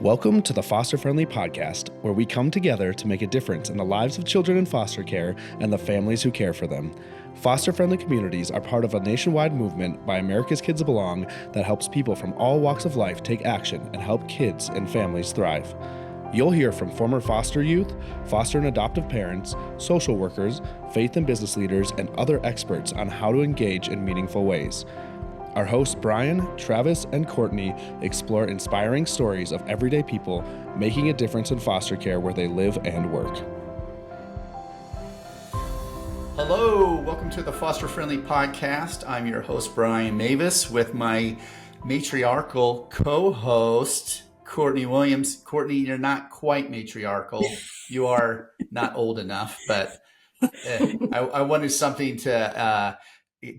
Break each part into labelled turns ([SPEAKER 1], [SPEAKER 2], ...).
[SPEAKER 1] Welcome to the Foster Friendly Podcast, where we come together to make a difference in the lives of children in foster care and the families who care for them. Foster Friendly communities are part of a nationwide movement by America's Kids Belong that helps people from all walks of life take action and help kids and families thrive. You'll hear from former foster youth, foster and adoptive parents, social workers, faith and business leaders, and other experts on how to engage in meaningful ways. Our hosts Brian, Travis, and Courtney explore inspiring stories of everyday people making a difference in foster care where they live and work.
[SPEAKER 2] Hello, welcome to the Foster Friendly Podcast. I'm your host, Brian Mavis, with my matriarchal co-host, Courtney Williams. Courtney, you're not quite matriarchal. You are not old enough, but I wanted something to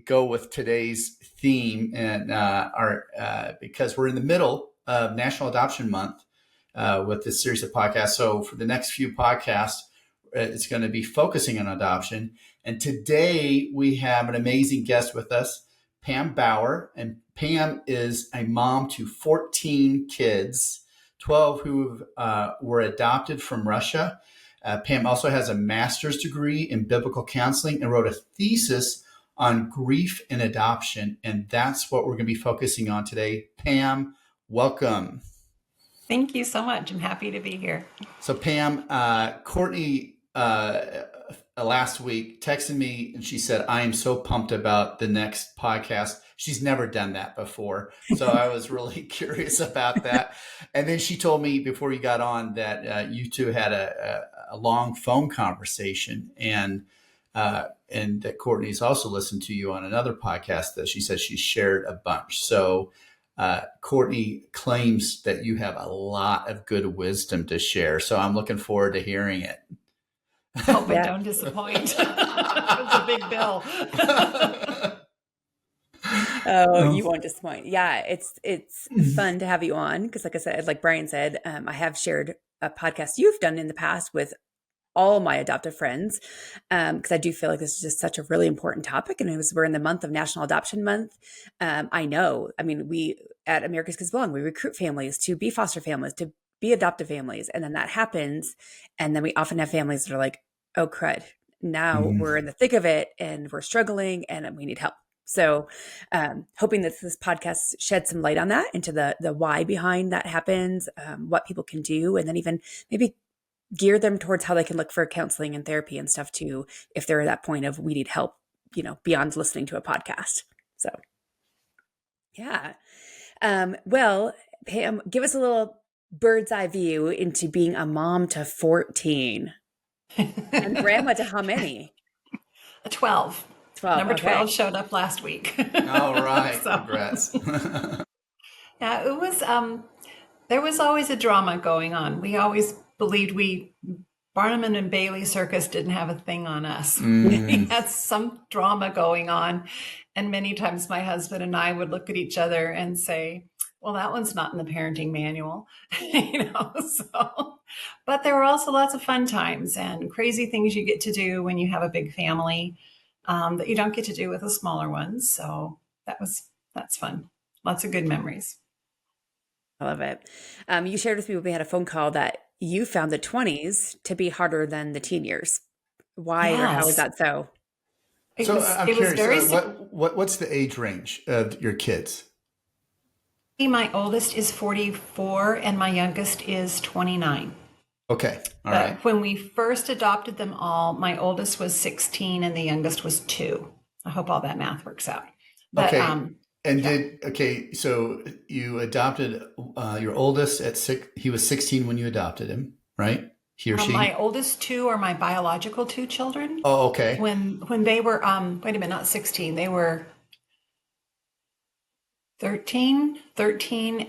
[SPEAKER 2] go with today's theme, and because we're in the middle of National Adoption Month with this series of podcasts. So for the next few podcasts, it's going to be focusing on adoption. And today we have an amazing guest with us, Pam Bauer. And Pam is a mom to 14 kids, 12 who were adopted from Russia. Pam also has a master's degree in biblical counseling and wrote a thesis on grief and adoption. And that's what we're going to be focusing on today. Pam, welcome.
[SPEAKER 3] Thank you so much. I'm happy to be here.
[SPEAKER 2] So Pam, Courtney last week texted me and she said, I am so pumped about the next podcast. She's never done that before. So I was really curious about that. And then she told me before you got on that you two had a long phone conversation, and that Courtney's also listened to you on another podcast that she says she shared a bunch. So Courtney claims that you have a lot of good wisdom to share. So I'm looking forward to hearing it.
[SPEAKER 3] Hope I don't disappoint. It's a big bill.
[SPEAKER 4] Oh, you won't disappoint. Yeah, it's fun to have you on because, like I said, like Brian said, I have shared a podcast you've done in the past with all my adoptive friends, because I do feel like this is just such a really important topic. And we're in the month of National Adoption Month. We at America's Kids Belong, we recruit families to be foster families, to be adoptive families. And then that happens. And then we often have families that are like, oh, crud, now we're in the thick of it and we're struggling and we need help. So hoping that this podcast sheds some light on that, into the why behind that happens, what people can do, and then even maybe gear them towards how they can look for counseling and therapy and stuff too, if they're at that point of we need help, beyond listening to a podcast. So, yeah. Well, Pam, give us a little bird's eye view into being a mom to 14 and grandma to how many?
[SPEAKER 3] 12.
[SPEAKER 4] 12.
[SPEAKER 3] Number
[SPEAKER 4] okay.
[SPEAKER 3] 12 showed up last week.
[SPEAKER 2] All right.
[SPEAKER 3] So,
[SPEAKER 2] congrats.
[SPEAKER 3] yeah, it was, there was always a drama going on. We always believed Barnum and Bailey Circus didn't have a thing on us. We had some drama going on. And many times my husband and I would look at each other and say, well, that one's not in the parenting manual, but there were also lots of fun times and crazy things you get to do when you have a big family that you don't get to do with the smaller ones. So that's fun. Lots of good memories.
[SPEAKER 4] I love it. You shared with me when we had a phone call that you found the 20s to be harder than the teen years. Why or how is that so?
[SPEAKER 2] I'm curious, what's the age range of your kids?
[SPEAKER 3] My oldest is 44 and my youngest is 29.
[SPEAKER 2] Okay. All right.
[SPEAKER 3] When we first adopted them all, my oldest was 16 and the youngest was 2. I hope all that math works out. But,
[SPEAKER 2] okay. So you adopted your oldest at 6. He was 16 when you adopted him, right? He or she?
[SPEAKER 3] My oldest 2 are my biological 2 children.
[SPEAKER 2] Oh, okay.
[SPEAKER 3] When they were, wait a minute, not 16. They were 13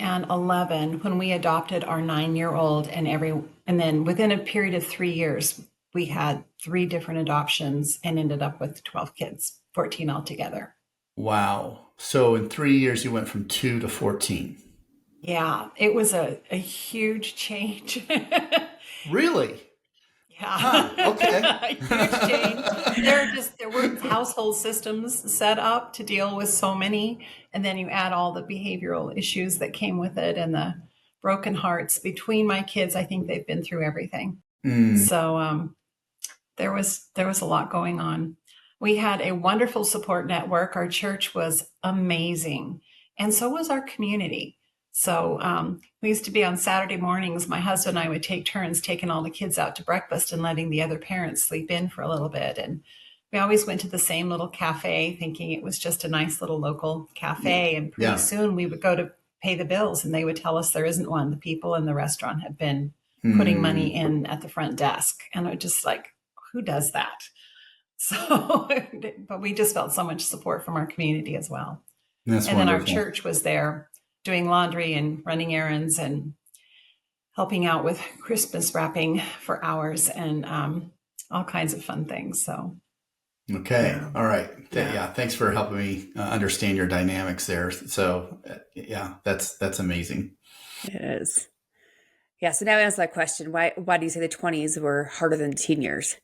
[SPEAKER 3] and 11 when we adopted our 9-year-old, and then within a period of 3 years, we had 3 different adoptions and ended up with 12 kids, 14 altogether.
[SPEAKER 2] Wow. So in 3 years, you went from 2 to 14.
[SPEAKER 3] Yeah, it was a huge change.
[SPEAKER 2] Really?
[SPEAKER 3] Yeah.
[SPEAKER 2] Huh, okay.
[SPEAKER 3] Huge change. There weren't household systems set up to deal with so many. And then you add all the behavioral issues that came with it and the broken hearts. Between my kids, I think they've been through everything. So there was a lot going on. We had a wonderful support network. Our church was amazing, and so was our community. So we used to be on Saturday mornings. My husband and I would take turns taking all the kids out to breakfast and letting the other parents sleep in for a little bit. And we always went to the same little cafe, thinking it was just a nice little local cafe. And pretty soon we would go to pay the bills, and they would tell us there isn't one. The people in the restaurant have been putting money in at the front desk. And I was just like, who does that? So, but we just felt so much support from our community as well.
[SPEAKER 2] That's
[SPEAKER 3] and
[SPEAKER 2] wonderful.
[SPEAKER 3] Then our church was there doing laundry and running errands and helping out with Christmas wrapping for hours and all kinds of fun things. So,
[SPEAKER 2] okay. All right. Thanks for helping me understand your dynamics there. So that's amazing.
[SPEAKER 4] It is. Yeah. So now answer that question. Why do you say the 20s were harder than teen years?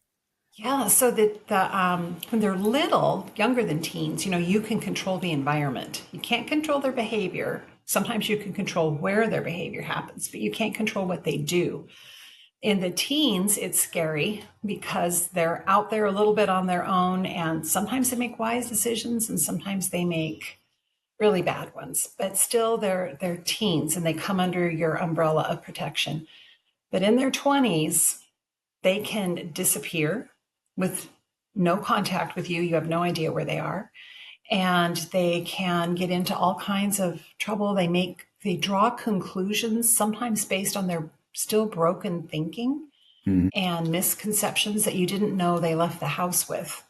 [SPEAKER 3] Yeah, so that when they're little, younger than teens, you can control the environment. You can't control their behavior. Sometimes you can control where their behavior happens, but you can't control what they do. In the teens, it's scary because they're out there a little bit on their own, and sometimes they make wise decisions and sometimes they make really bad ones. But still, they're teens and they come under your umbrella of protection. But in their 20s, they can disappear with no contact with you. You have no idea where they are. And they can get into all kinds of trouble. They draw conclusions, sometimes based on their still broken thinking and misconceptions that you didn't know they left the house with.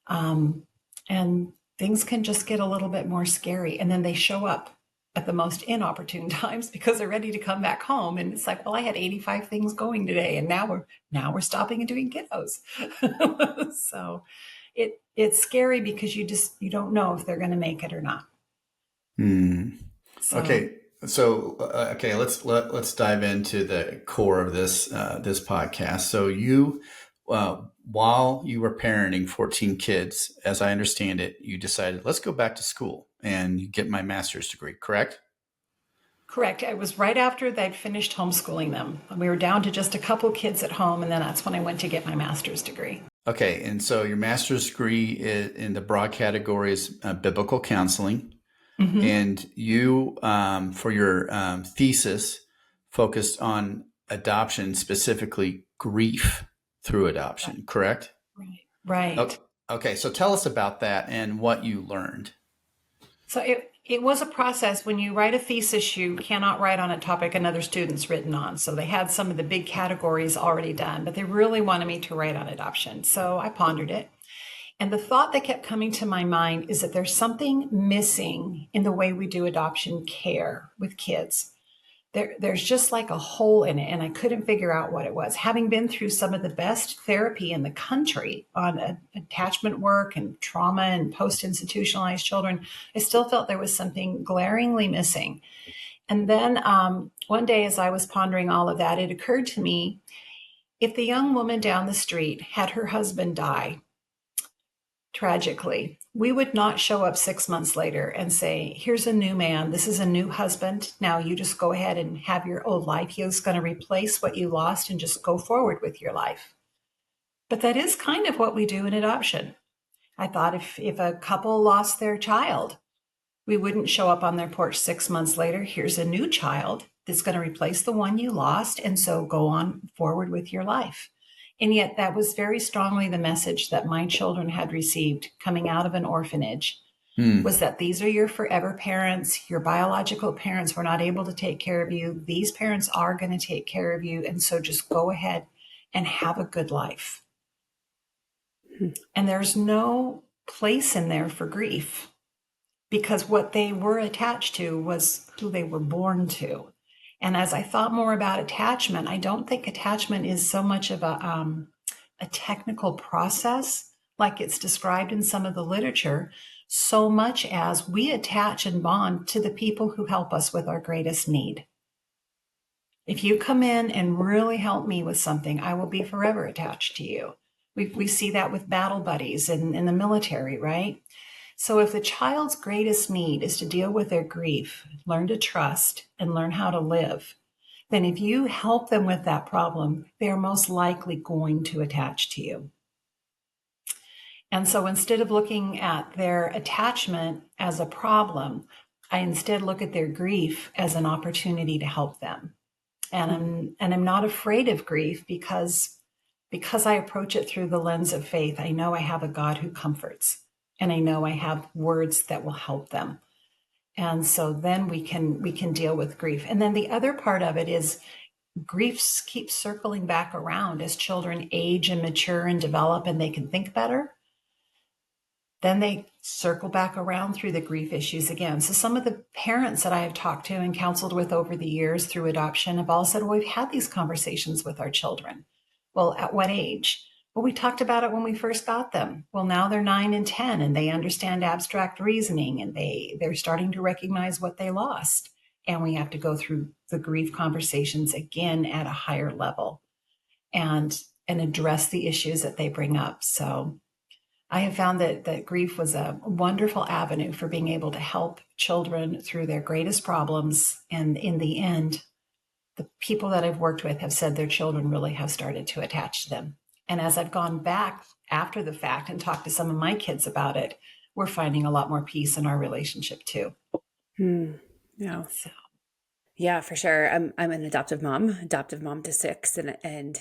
[SPEAKER 3] And things can just get a little bit more scary. And then they show up at the most inopportune times because they're ready to come back home. And it's like, well, I had 85 things going today, and now we're stopping and doing kiddos. So it's scary because you don't know if they're going to make it or not.
[SPEAKER 2] So. Okay. So, let's dive into the core of this podcast. So you, while you were parenting 14 kids, as I understand it, you decided, let's go back to school and get my master's degree, correct?
[SPEAKER 3] Correct. It was right after they'd finished homeschooling them. We were down to just a couple kids at home, and then that's when I went to get my master's degree.
[SPEAKER 2] Okay. And so your master's degree in the broad category is biblical counseling. Mm-hmm. And you, for your thesis, focused on adoption, specifically grief through adoption, correct?
[SPEAKER 3] Right.
[SPEAKER 2] Okay. So tell us about that and what you learned.
[SPEAKER 3] So it was a process. When you write a thesis, you cannot write on a topic another student's written on. So they had some of the big categories already done, but they really wanted me to write on adoption. So I pondered it. And the thought that kept coming to my mind is that there's something missing in the way we do adoption care with kids. There's just like a hole in it, and I couldn't figure out what it was. Having been through some of the best therapy in the country on attachment work and trauma and post-institutionalized children, I still felt there was something glaringly missing. And then one day, as I was pondering all of that, it occurred to me, if the young woman down the street had her husband die tragically, we would not show up 6 months later and say, here's a new man. This is a new husband. Now you just go ahead and have your old life. He's going to replace what you lost and just go forward with your life. But that is kind of what we do in adoption. I thought if a couple lost their child, we wouldn't show up on their porch 6 months later. Here's a new child that's going to replace the one you lost. And so go on forward with your life. And yet that was very strongly the message that my children had received coming out of an orphanage, was that these are your forever parents. Your biological parents were not able to take care of you. These parents are going to take care of you. And so just go ahead and have a good life. And there's no place in there for grief, because what they were attached to was who they were born to. And as I thought more about attachment, I don't think attachment is so much of a technical process like it's described in some of the literature, so much as we attach and bond to the people who help us with our greatest need. If you come in and really help me with something, I will be forever attached to you. We see that with battle buddies in the military, right? So if the child's greatest need is to deal with their grief, learn to trust, and learn how to live, then if you help them with that problem, they're most likely going to attach to you. And so instead of looking at their attachment as a problem, I instead look at their grief as an opportunity to help them. And I'm not afraid of grief because I approach it through the lens of faith. I know I have a God who comforts, and I know I have words that will help them. And so then we can deal with grief. And then the other part of it is griefs keep circling back around as children age and mature and develop, and they can think better. Then they circle back around through the grief issues again. So some of the parents that I have talked to and counseled with over the years through adoption have all said, well, we've had these conversations with our children. Well, at what age? Well, we talked about it when we first got them. Well, now they're 9 and 10 and they understand abstract reasoning and they're starting to recognize what they lost. And we have to go through the grief conversations again at a higher level and address the issues that they bring up. So I have found that grief was a wonderful avenue for being able to help children through their greatest problems. And in the end, the people that I've worked with have said their children really have started to attach to them. And as I've gone back after the fact and talked to some of my kids about it, we're finding a lot more peace in our relationship too.
[SPEAKER 4] Yeah. So. Yeah, for sure. I'm an adoptive mom to 6, and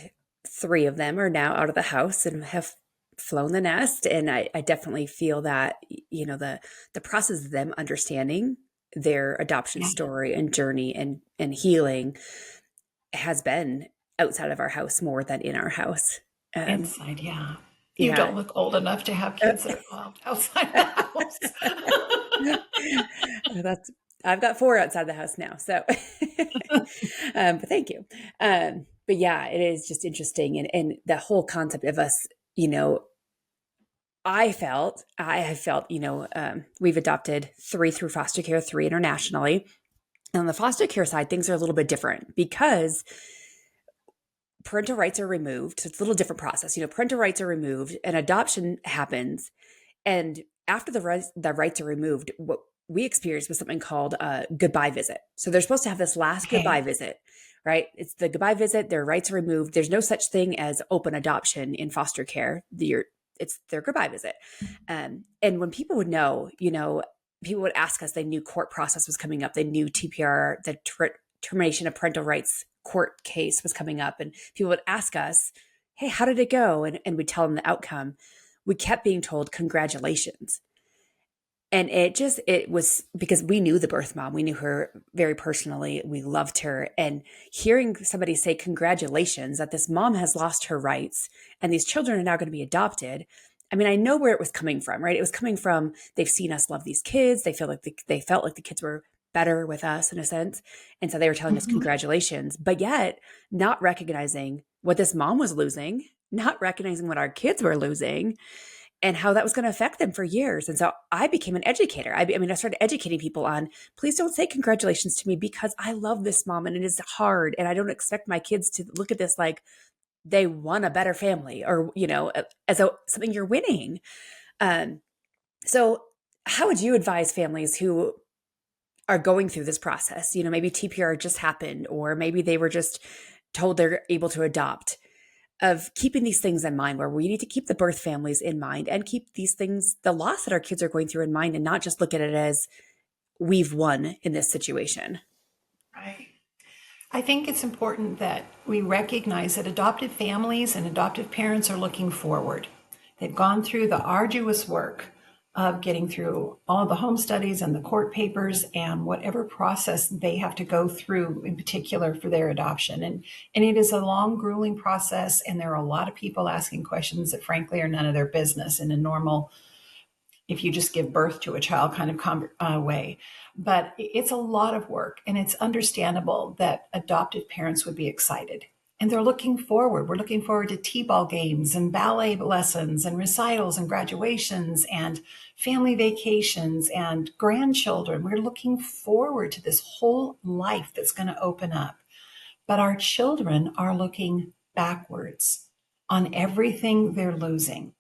[SPEAKER 4] 3 of them are now out of the house and have flown the nest. And I definitely feel that, you know, the process of them understanding their adoption story and journey and healing has been outside of our house more than in our house.
[SPEAKER 3] Inside, yeah. You don't look old enough to have kids that are outside the house.
[SPEAKER 4] I've got 4 outside the house now, so but thank you. But yeah, it is just interesting, and the whole concept of us, you know, I have felt, you know, we've adopted 3 through foster care, 3 internationally. And on the foster care side, things are a little bit different because parental rights are removed. So it's a little different process. You know, parental rights are removed and adoption happens. And after the rights are removed, what we experienced was something called a goodbye visit. So they're supposed to have this last goodbye visit, right? It's the goodbye visit. Their rights are removed. There's no such thing as open adoption in foster care. It's their goodbye visit. And when people would know, you know, people would ask us, they knew court process was coming up. They knew TPR, the termination of parental rights court case was coming up. And people would ask us, hey, how did it go? And we'd tell them the outcome. We kept being told, congratulations. And it was because we knew the birth mom. We knew her very personally. We loved her. And hearing somebody say congratulations that this mom has lost her rights and these children are now going to be adopted. I mean, I know where it was coming from, right? It was coming from, they've seen us love these kids. They felt like the kids were better with us in a sense. And so they were telling us congratulations, but yet not recognizing what this mom was losing, not recognizing what our kids were losing, and how that was going to affect them for years. And so I became an educator. I started educating people on, please don't say congratulations to me because I love this mom and it is hard. And I don't expect my kids to look at this like they won a better family or, you know, as something you're winning. So how would you advise families who are going through this process? You know, maybe TPR just happened, or maybe they were just told they're able to adopt, of keeping these things in mind, where we need to keep the birth families in mind and keep these things, the loss that our kids are going through, in mind, and not just look at it as we've won in this situation.
[SPEAKER 3] Right. I think it's important that we recognize that adoptive families and adoptive parents are looking forward. They've gone through the arduous work of getting through all the home studies and the court papers and whatever process they have to go through in particular for their adoption. And it is a long, grueling process. And there are a lot of people asking questions that frankly are none of their business in a normal, if you just give birth to a child kind of way. But it's a lot of work, and it's understandable that adoptive parents would be excited. And they're looking forward. We're looking forward to t-ball games and ballet lessons and recitals and graduations and family vacations and grandchildren. We're looking forward to this whole life that's going to open up. But our children are looking backwards on everything they're losing.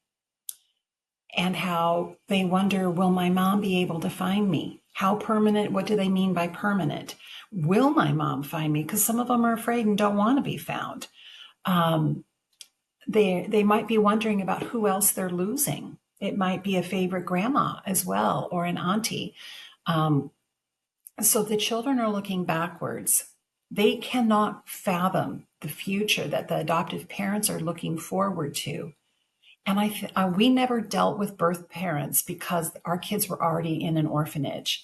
[SPEAKER 3] and how they wonder, will my mom be able to find me? How permanent? What do they mean by permanent? Will my mom find me? Because some of them are afraid and don't want to be found. They might be wondering about who else they're losing. It might be a favorite grandma as well, or an auntie. So the children are looking backwards. They cannot fathom the future that the adoptive parents are looking forward to. And we never dealt with birth parents because our kids were already in an orphanage.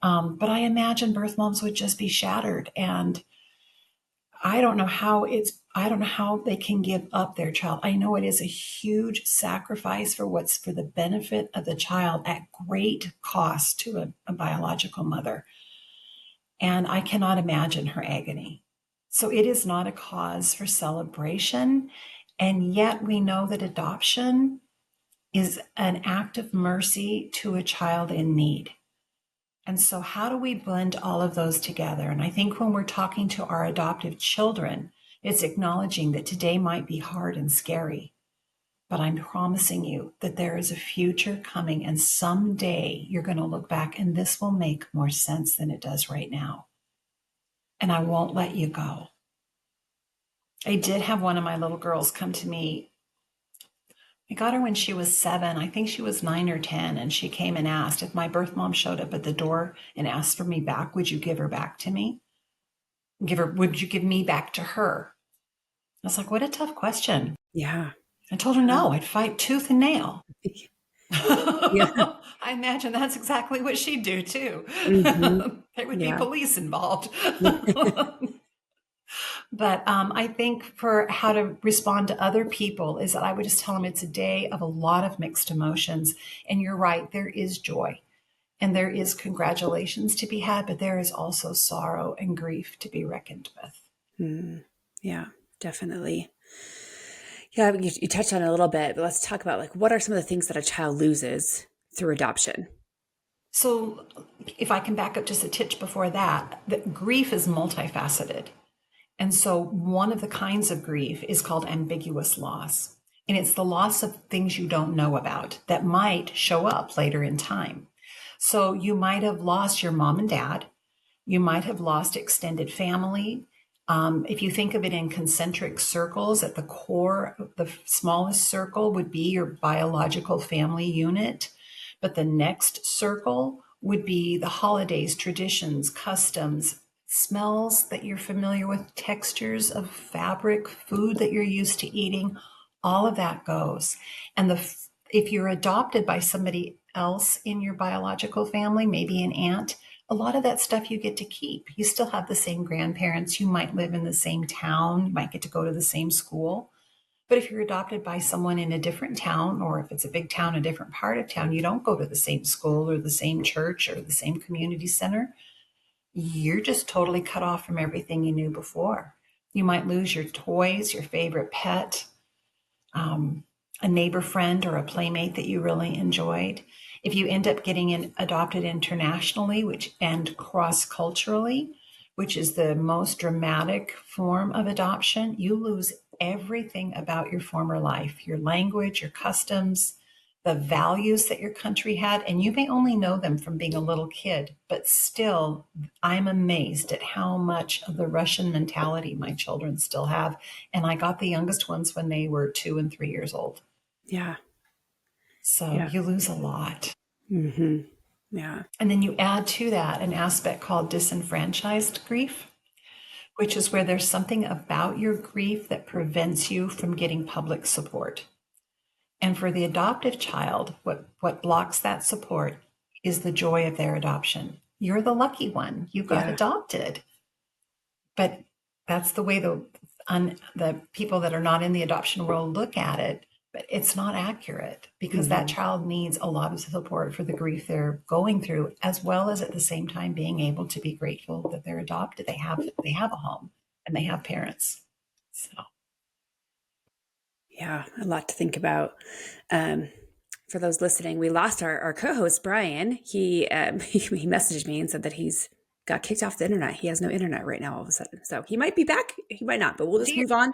[SPEAKER 3] But I imagine birth moms would just be shattered. And I don't know how they can give up their child. I know it is a huge sacrifice for what's for the benefit of the child at great cost to a biological mother. And I cannot imagine her agony. So it is not a cause for celebration. And yet we know that adoption is an act of mercy to a child in need. And so how do we blend all of those together? And I think when we're talking to our adoptive children, it's acknowledging that today might be hard and scary, but I'm promising you that there is a future coming, and someday you're going to look back and this will make more sense than it does right now. And I won't let you go. I did have one of my little girls come to me. I got her when she was 7. I think she was 9 or 10. And she came and asked, if my birth mom showed up at the door and asked for me back, would you give her back to me? Would you give me back to her? I was like, what a tough question.
[SPEAKER 4] Yeah.
[SPEAKER 3] I told her, no, I'd fight tooth and nail.
[SPEAKER 4] Yeah.
[SPEAKER 3] I imagine that's exactly what she'd do too.
[SPEAKER 4] Mm-hmm.
[SPEAKER 3] There would be police involved. But I think for how to respond to other people is that I would just tell them it's a day of a lot of mixed emotions. And you're right, there is joy and there is congratulations to be had, but there is also sorrow and grief to be reckoned with.
[SPEAKER 4] Yeah, definitely. Yeah, you touched on it a little bit, but let's talk about what are some of the things that a child loses through adoption?
[SPEAKER 3] So if I can back up just a titch before that grief is multifaceted. And so one of the kinds of grief is called ambiguous loss. And it's the loss of things you don't know about that might show up later in time. So you might have lost your mom and dad. You might have lost extended family. If you think of it in concentric circles, at the core, the smallest circle would be your biological family unit. But the next circle would be the holidays, traditions, customs, smells that you're familiar with, textures of fabric, food that you're used to eating, all of that goes. And if you're adopted by somebody else in your biological family, maybe an aunt, a lot of that stuff you get to keep. You still have the same grandparents. You might live in the same town. You might get to go to the same school. But if you're adopted by someone in a different town, or if it's a big town, a different part of town, you don't go to the same school or the same church or the same community center. You're just totally cut off from everything you knew before. You might lose your toys, your favorite pet, a neighbor friend or a playmate that you really enjoyed. If you end up getting adopted internationally, and cross-culturally, which is the most dramatic form of adoption, you lose everything about your former life, your language, your customs, the values that your country had, and you may only know them from being a little kid, but still, I'm amazed at how much of the Russian mentality my children still have. And I got the youngest ones when they were 2 and 3 years old.
[SPEAKER 4] Yeah.
[SPEAKER 3] So you lose a lot.
[SPEAKER 4] Mm-hmm. Yeah.
[SPEAKER 3] And then you add to that an aspect called disenfranchised grief, which is where there's something about your grief that prevents you from getting public support. And for the adoptive child, what blocks that support is the joy of their adoption. You're the lucky one. You got adopted. But that's the way the people that are not in the adoption world look at it. But it's not accurate because that child needs a lot of support for the grief they're going through, as well as at the same time being able to be grateful that they're adopted. They have a home and they have parents. So.
[SPEAKER 4] Yeah, a lot to think about. For those listening, we lost our co-host, Brian. He messaged me and said that he's got kicked off the internet. He has no internet right now all of a sudden. So he might be back. He might not, but we'll just move on.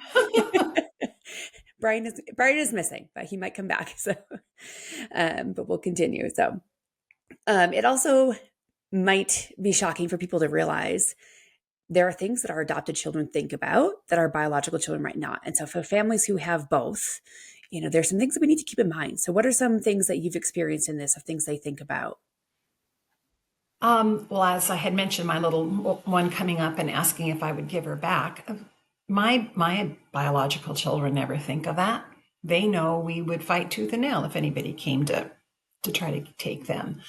[SPEAKER 4] Brian is missing, but he might come back. So But we'll continue. So it also might be shocking for people to realize there are things that our adopted children think about that our biological children might not. And so for families who have both, there's some things that we need to keep in mind. So what are some things that you've experienced in this of things they think about?
[SPEAKER 3] Well, as I had mentioned, my little one coming up and asking if I would give her back, my biological children never think of that. They know we would fight tooth and nail if anybody came to try to take them.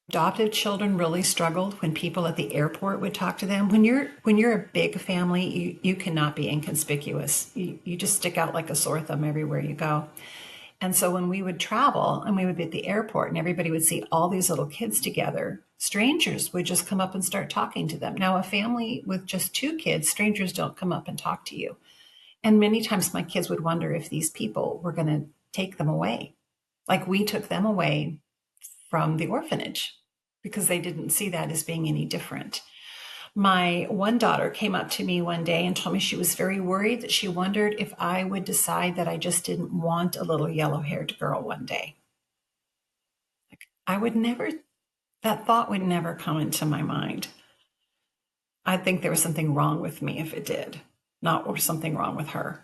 [SPEAKER 3] Adopted children really struggled when people at the airport would talk to them. When you're a big family, you cannot be inconspicuous. You just stick out like a sore thumb everywhere you go. And so when we would travel and we would be at the airport and everybody would see all these little kids together, strangers would just come up and start talking to them. Now, a family with just 2 kids, strangers don't come up and talk to you. And many times my kids would wonder if these people were going to take them away. Like we took them away from the orphanage because they didn't see that as being any different. My one daughter came up to me one day and told me she was very worried, that she wondered if I would decide that I just didn't want a little yellow-haired girl one day. That thought would never come into my mind. I'd think there was something wrong with me if it did, not or something wrong with her.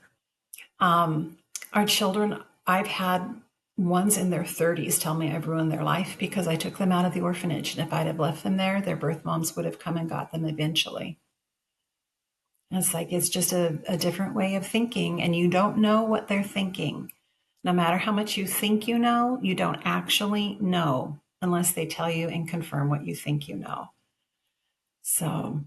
[SPEAKER 3] Our children, I've had ones in their 30s tell me I've ruined their life because I took them out of the orphanage. And if I'd have left them there, their birth moms would have come and got them eventually. And it's like, it's just a different way of thinking. And you don't know what they're thinking. No matter how much you think you know, you don't actually know unless they tell you and confirm what you think you know. So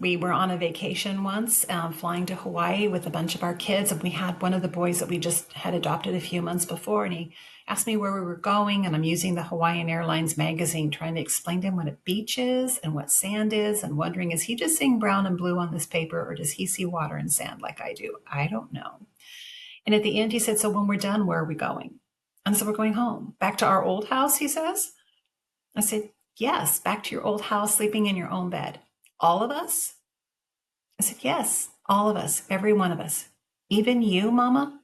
[SPEAKER 3] we were on a vacation once, flying to Hawaii with a bunch of our kids. And we had one of the boys that we just had adopted a few months before. And he asked me where we were going. And I'm using the Hawaiian Airlines magazine, trying to explain to him what a beach is and what sand is. And wondering, is he just seeing brown and blue on this paper? Or does he see water and sand like I do? I don't know. And at the end, he said, so when we're done, where are we going? And so we're going home. Back to our old house, he says. I said, yes, back to your old house, sleeping in your own bed. All of us? I said, yes, all of us, every one of us. Even you, Mama?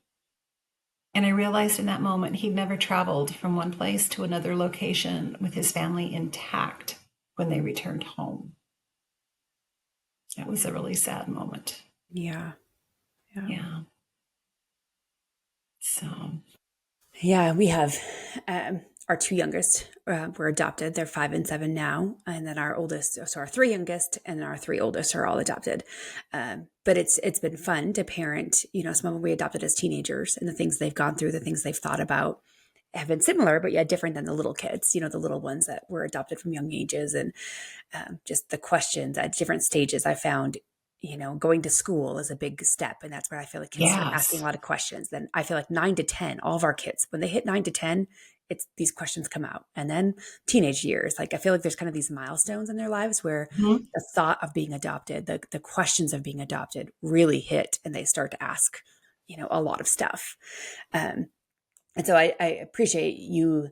[SPEAKER 3] And I realized in that moment he'd never traveled from one place to another location with his family intact when they returned home. That was a really sad moment.
[SPEAKER 4] Yeah.
[SPEAKER 3] Yeah. So.
[SPEAKER 4] Yeah, we have our 2 youngest were adopted. They're 5 and 7 now. And then our oldest, so our 3 youngest and our 3 oldest are all adopted. But it's been fun to parent, some of them we adopted as teenagers, and the things they've gone through, the things they've thought about have been similar, but yet different than the little kids, the little ones that were adopted from young ages. And just the questions at different stages I found, going to school is a big step. And that's where I feel like kids start asking a lot of questions. Then I feel like 9 to 10, all of our kids, when they hit 9 to 10, it's these questions come out. And then teenage years, like I feel like there's kind of these milestones in their lives where the thought of being adopted, the questions of being adopted really hit, and they start to ask, a lot of stuff. And so I appreciate you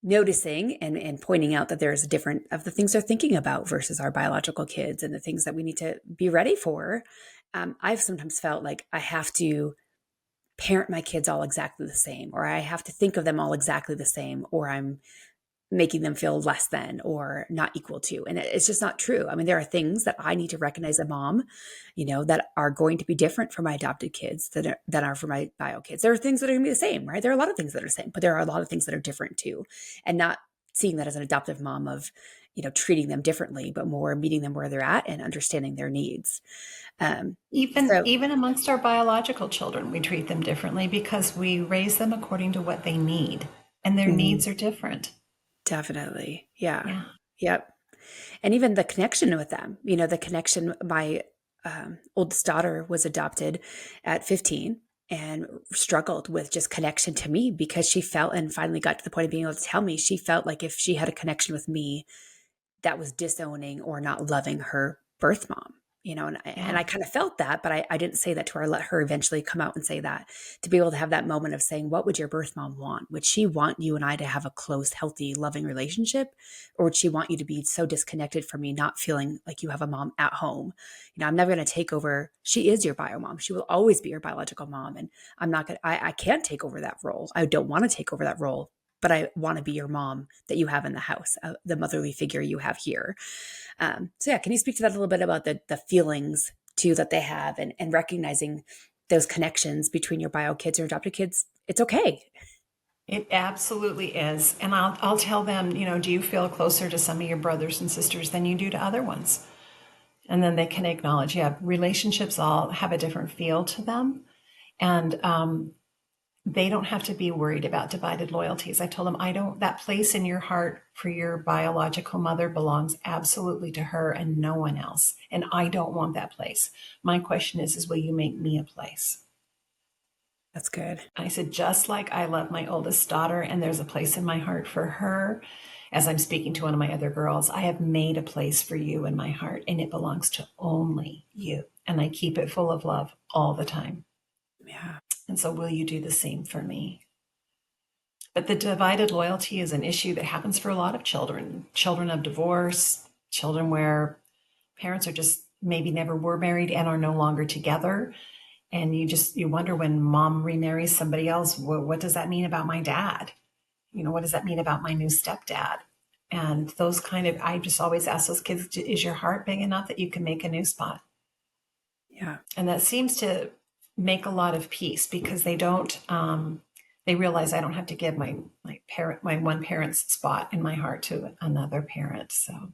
[SPEAKER 4] noticing and pointing out that there's a different of the things they're thinking about versus our biological kids and the things that we need to be ready for. I've sometimes felt like I have to parent my kids all exactly the same, or I have to think of them all exactly the same, or I'm making them feel less than or not equal to. And it's just not true. I mean, there are things that I need to recognize as a mom, that are going to be different for my adopted kids that are for my bio kids. There are things that are going to be the same, right? There are a lot of things that are the same, but there are a lot of things that are different too. And not seeing that as an adoptive mom of, treating them differently, but more meeting them where they're at and understanding their needs.
[SPEAKER 3] Even amongst our biological children, we treat them differently because we raise them according to what they need, and their needs are different.
[SPEAKER 4] Definitely. Yeah. Yep. And even the connection with them, the connection, my oldest daughter was adopted at 15 and struggled with just connection to me because she felt, and finally got to the point of being able to tell me, she felt like if she had a connection with me, that was disowning or not loving her birth mom. and I kind of felt that, but I didn't say that to her. I let her eventually come out and say that, to be able to have that moment of saying, what would your birth mom want? Would she want you and I to have a close, healthy, loving relationship? Or would she want you to be so disconnected from me, not feeling like you have a mom at home? I'm never going to take over. She is your bio mom. She will always be your biological mom. And I can't take over that role. I don't want to take over that role, but I want to be your mom that you have in the house, the motherly figure you have here. So yeah, can you speak to that a little bit about the feelings too that they have, and recognizing those connections between your bio kids or adopted kids? It's okay.
[SPEAKER 3] It absolutely is. And I'll tell them, do you feel closer to some of your brothers and sisters than you do to other ones? And then they can acknowledge, relationships all have a different feel to them. And they don't have to be worried about divided loyalties. I told them, that place in your heart for your biological mother belongs absolutely to her and no one else. And I don't want that place. My question is will you make me a place?
[SPEAKER 4] That's good.
[SPEAKER 3] I said, just like I love my oldest daughter and there's a place in my heart for her, as I'm speaking to one of my other girls, I have made a place for you in my heart and it belongs to only you. And I keep it full of love all the time.
[SPEAKER 4] Yeah.
[SPEAKER 3] And so will you do the same for me? But the divided loyalty is an issue that happens for a lot of children of divorce, children where parents are just maybe never were married and are no longer together. And you wonder when mom remarries somebody else, what does that mean about my dad? What does that mean about my new stepdad? And those I just always ask those kids, is your heart big enough that you can make a new spot?
[SPEAKER 4] Yeah.
[SPEAKER 3] And that seems to make a lot of peace because they don't, they realize I don't have to give my one parent's spot in my heart to another parent. So,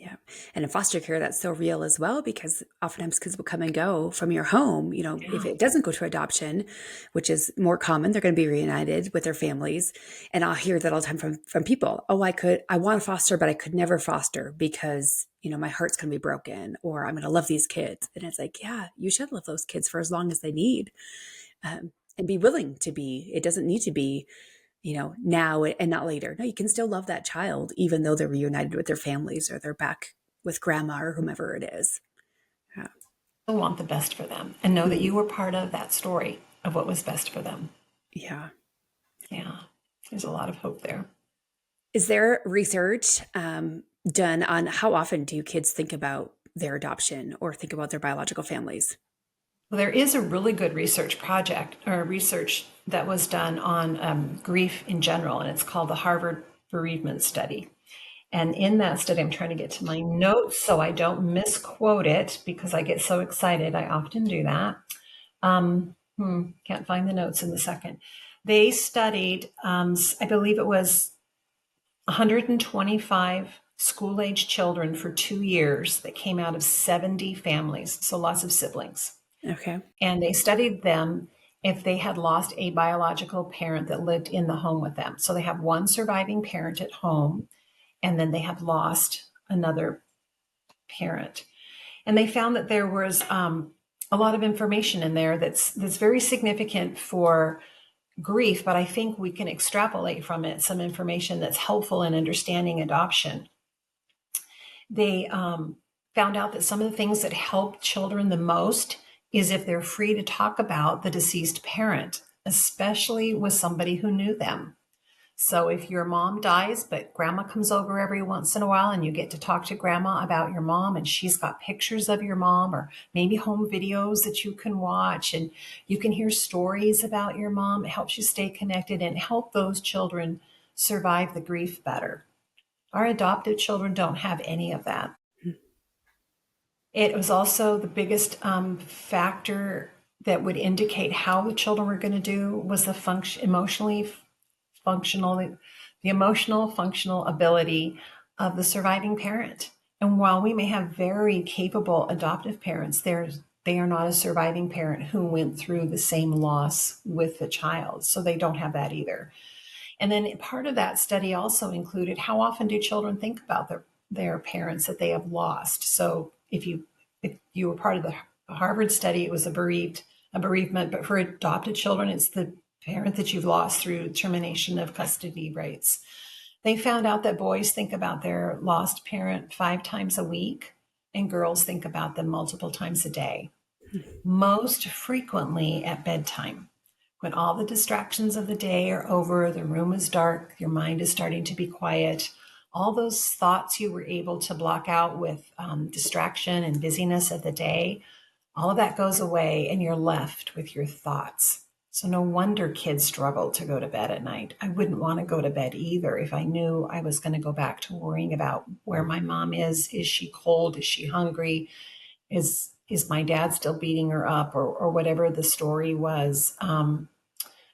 [SPEAKER 4] Yeah. And in foster care, that's so real as well, because oftentimes kids will come and go from your home. If it doesn't go to adoption, which is more common, they're going to be reunited with their families. And I'll hear that all the time from people. Oh, I want to foster, but I could never foster because, my heart's going to be broken, or I'm going to love these kids. And it's like, yeah, you should love those kids for as long as they need, and be willing to be. It doesn't need to be, now and not later. No, you can still love that child, even though they're reunited with their families or they're back with grandma or whomever it is. Yeah.
[SPEAKER 3] I want the best for them and know that you were part of that story of what was best for them.
[SPEAKER 4] Yeah.
[SPEAKER 3] Yeah. There's a lot of hope there.
[SPEAKER 4] Is there research done on how often do kids think about their adoption or think about their biological families?
[SPEAKER 3] Well, there is a really good research project or research that was done on grief in general, and it's called the Harvard Bereavement Study. And in that study, I'm trying to get to my notes so I don't misquote it because I get so excited. I often do that. Can't find the notes in the second. They studied, I believe it was 125 school-age children for 2 years that came out of 70 families, so lots of siblings.
[SPEAKER 4] Okay.
[SPEAKER 3] And they studied them if they had lost a biological parent that lived in the home with them. So they have one surviving parent at home, and then they have lost another parent. And they found that there was a lot of information in there that's very significant for grief, but I think we can extrapolate from it some information that's helpful in understanding adoption. They found out that some of the things that help children the most is if they're free to talk about the deceased parent, especially with somebody who knew them. So if your mom dies, but grandma comes over every once in a while and you get to talk to grandma about your mom and she's got pictures of your mom or maybe home videos that you can watch and you can hear stories about your mom, it helps you stay connected and help those children survive the grief better. Our adopted children don't have any of that. It was also the biggest factor that would indicate how the children were going to do was the emotional functional ability of the surviving parent. And while we may have very capable adoptive parents, they are not a surviving parent who went through the same loss with the child. So they don't have that either. And then part of that study also included how often do children think about their parents that they have lost. So if you were part of the Harvard study, it was a bereavement, but for adopted children, it's the parent that you've lost through termination of custody rights. They found out that boys think about their lost parent 5 times a week, and girls think about them multiple times a day, most frequently at bedtime. When all the distractions of the day are over, the room is dark, your mind is starting to be quiet, all those thoughts you were able to block out with distraction and busyness of the day, all of that goes away and you're left with your thoughts. So no wonder kids struggle to go to bed at night. I wouldn't want to go to bed either if I knew I was going to go back to worrying about where my mom is. Is she cold? Is she hungry? Is my dad still beating her up, or whatever the story was?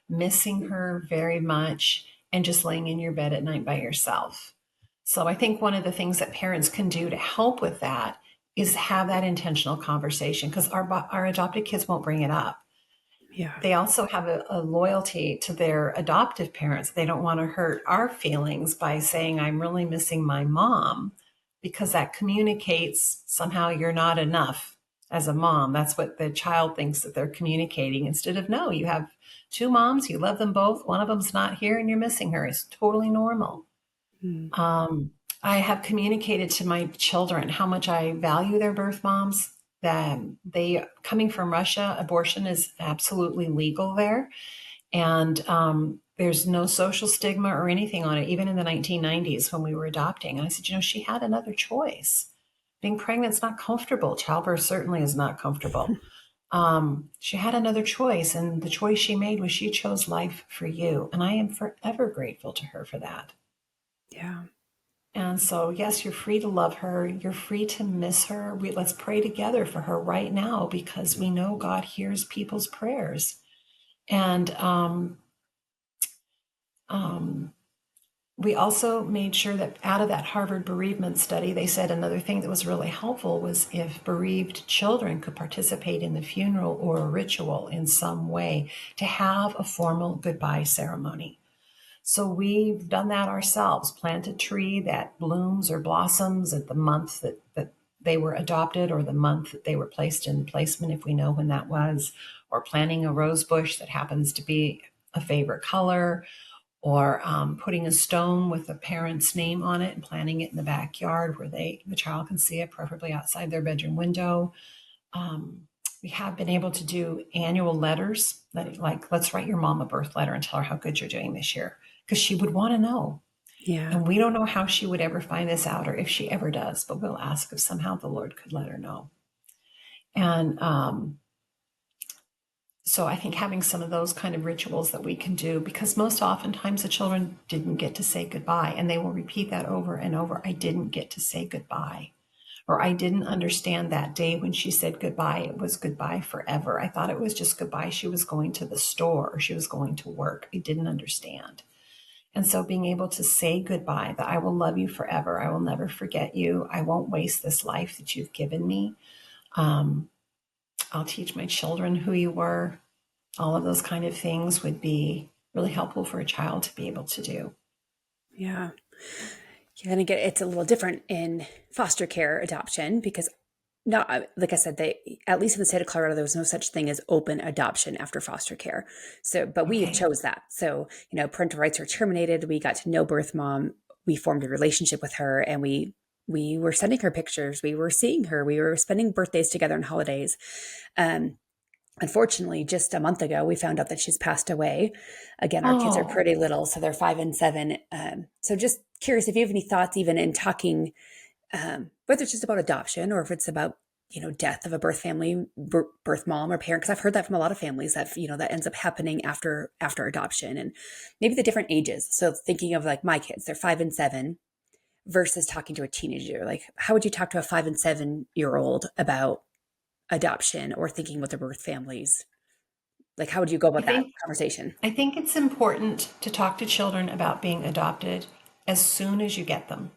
[SPEAKER 3] Missing her very much and just laying in your bed at night by yourself. So I think one of the things that parents can do to help with that is have that intentional conversation, because our adopted kids won't bring it up.
[SPEAKER 4] Yeah.
[SPEAKER 3] They also have a loyalty to their adoptive parents. They don't want to hurt our feelings by saying, I'm really missing my mom, because that communicates somehow you're not enough as a mom. That's what the child thinks that they're communicating, instead of, no, you have two moms, you love them both. One of them's not here and you're missing her. It's totally normal. I have communicated to my children how much I value their birth moms. That they, coming from Russia, abortion is absolutely legal there, and there's no social stigma or anything on it. Even in the 1990s when we were adopting, and I said, she had another choice. Being pregnant is not comfortable. Childbirth certainly is not comfortable. She had another choice, and the choice she made was she chose life for you, and I am forever grateful to her for that.
[SPEAKER 4] Yeah.
[SPEAKER 3] And so, yes, you're free to love her. You're free to miss her. Let's pray together for her right now, because we know God hears people's prayers. And we also made sure that out of that Harvard bereavement study, they said another thing that was really helpful was if bereaved children could participate in the funeral or a ritual in some way, to have a formal goodbye ceremony. So we've done that ourselves, plant a tree that blooms or blossoms at the month that they were adopted, or the month that they were placed in placement, if we know when that was, or planting a rose bush that happens to be a favorite color, or putting a stone with a parent's name on it and planting it in the backyard where the child can see it, preferably outside their bedroom window. We have been able to do annual letters, like, let's write your mom a birth letter and tell her how good you're doing this year, because she would want to know.
[SPEAKER 4] Yeah.
[SPEAKER 3] And we don't know how she would ever find this out, or if she ever does, but we'll ask if somehow the Lord could let her know. And so I think having some of those kind of rituals that we can do, because most oftentimes the children didn't get to say goodbye, and they will repeat that over and over. I didn't get to say goodbye, or I didn't understand that day when she said goodbye, it was goodbye forever. I thought it was just goodbye. She was going to the store, or she was going to work. I didn't understand. And so being able to say goodbye, that I will love you forever. I will never forget you. I won't waste this life that you've given me. I'll teach my children who you were. All of those kind of things would be really helpful for a child to be able to do.
[SPEAKER 4] Yeah. You're going to get, it's a little different in foster care adoption, because not, like I said, at least in the state of Colorado, there was no such thing as open adoption after foster care. So, but we chose that. So, parental rights were terminated. We got to know birth mom. We formed a relationship with her, and we were sending her pictures. We were seeing her. We were spending birthdays together and holidays. Unfortunately, just a month ago, we found out that she's passed away. Again, our kids are pretty little, so they're 5 and 7. So just curious if you have any thoughts, even in talking, whether it's just about adoption or if it's about, death of a birth family, birth mom or parent, because I've heard that from a lot of families that, that ends up happening after adoption, and maybe the different ages. So thinking of like my kids, they're 5 and 7 versus talking to a teenager. Like, how would you talk to a 5 and 7-year-old about adoption or thinking with their birth families? Like, how would you go about that conversation?
[SPEAKER 3] I think it's important to talk to children about being adopted as soon as you get them,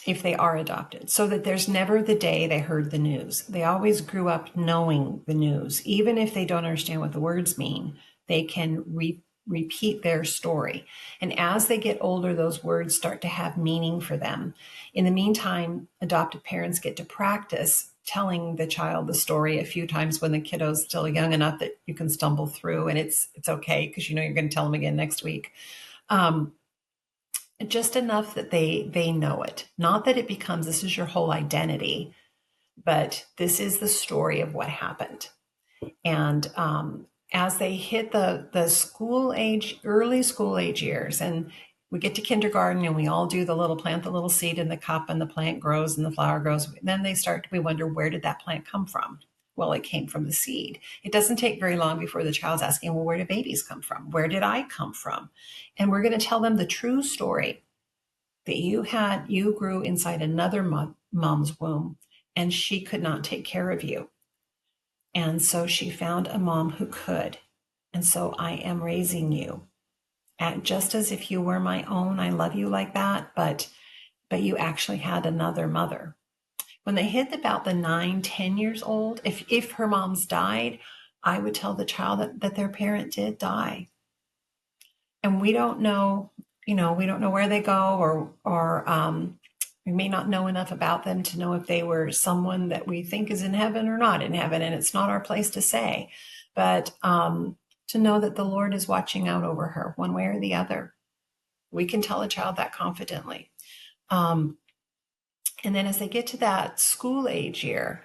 [SPEAKER 3] if they are adopted, so that there's never the day they heard the news. They always grew up knowing the news. Even if they don't understand what the words mean, they can repeat their story. And as they get older, those words start to have meaning for them. In the meantime, adoptive parents get to practice telling the child the story a few times when the kiddo's still young enough that you can stumble through, and it's okay, because you're going to tell them again next week. Just enough that they know it. Not that it becomes, this is your whole identity, but this is the story of what happened. And as they hit the school age, early school age years, and we get to kindergarten and we all do the little plant the little seed in the cup and the plant grows and the flower grows. Then we wonder, where did that plant come from? Well, it came from the seed. It doesn't take very long before the child's asking, well, where do babies come from? Where did I come from? And we're going to tell them the true story that you grew inside another mom's womb and she could not take care of you. And so she found a mom who could. And so I am raising you just as if you were my own. I love you like that, but you actually had another mother. When they hit about the 9-10 years old, if her mom's died, I would tell the child that their parent did die. And we don't know, we don't know where they go, or we may not know enough about them to know if they were someone that we think is in heaven or not in heaven. And it's not our place to say, but to know that the Lord is watching out over her one way or the other. We can tell a child that confidently. And then as they get to that school age year,